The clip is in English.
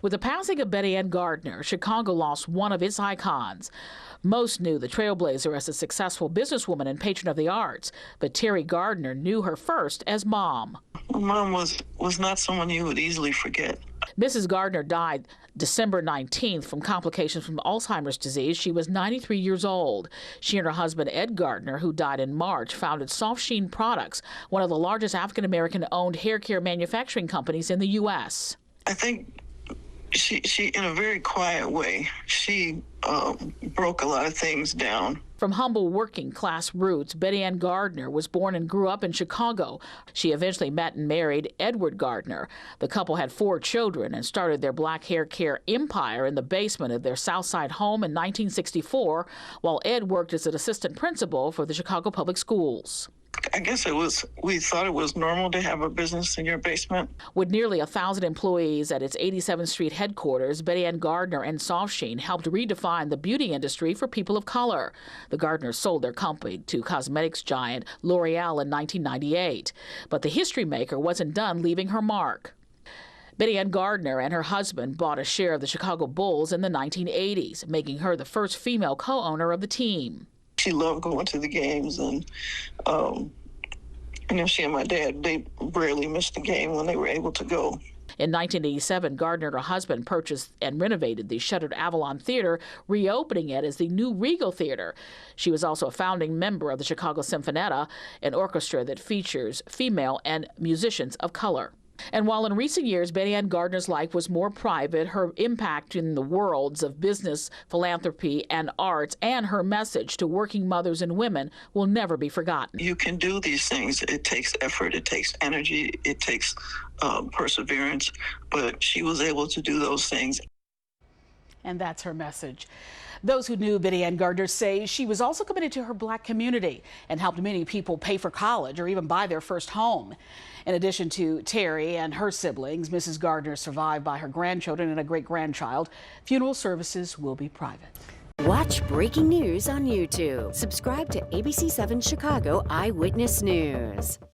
With the passing of Bettiann Gardner, Chicago lost one of its icons. Most knew the trailblazer as a successful businesswoman and patron of the arts, but Terry Gardner knew her first as Mom. Mom was not someone you would easily forget. Mrs. Gardner died December 19th from complications from Alzheimer's disease. She was 93 years old. She and her husband, Ed Gardner, who died in March, founded Soft Sheen Products, one of the largest African-American-owned hair care manufacturing companies in the U.S. I think she in a very quiet way, she broke a lot of things down. From humble working-class roots, Bettiann Gardner was born and grew up in Chicago. She eventually met and married Edward Gardner. The couple had 4 children and started their black hair care empire in the basement of their South Side home in 1964, while Ed worked as an assistant principal for the Chicago Public Schools. I guess we thought it was normal to have a business in your basement. With nearly 1,000 employees at its 87th Street headquarters, Bettiann Gardner and Soft Sheen helped redefine the beauty industry for people of color. The Gardners sold their company to cosmetics giant L'Oreal in 1998. But the history maker wasn't done leaving her mark. Bettiann Gardner and her husband bought a share of the Chicago Bulls in the 1980s, making her the first female co-owner of the team. She loved going to the games, and she and my dad, they rarely missed a game when they were able to go. In 1987, Gardner and her husband purchased and renovated the shuttered Avalon Theater, reopening it as the new Regal Theater. She was also a founding member of the Chicago Sinfonietta, an orchestra that features female and musicians of color. And while in recent years Bettiann Gardner's life was more private, her impact in the worlds of business, philanthropy, and arts, and her message to working mothers and women will never be forgotten. You can do these things. It takes effort, it takes energy, it takes perseverance, but she was able to do those things. And that's her message. Those who knew Bettiann Gardner say she was also committed to her black community and helped many people pay for college or even buy their first home. In addition to Terry and her siblings, Mrs. Gardner is survived by her grandchildren and a great-grandchild. Funeral services will be private. Watch breaking news on YouTube. Subscribe to ABC7 Chicago Eyewitness News.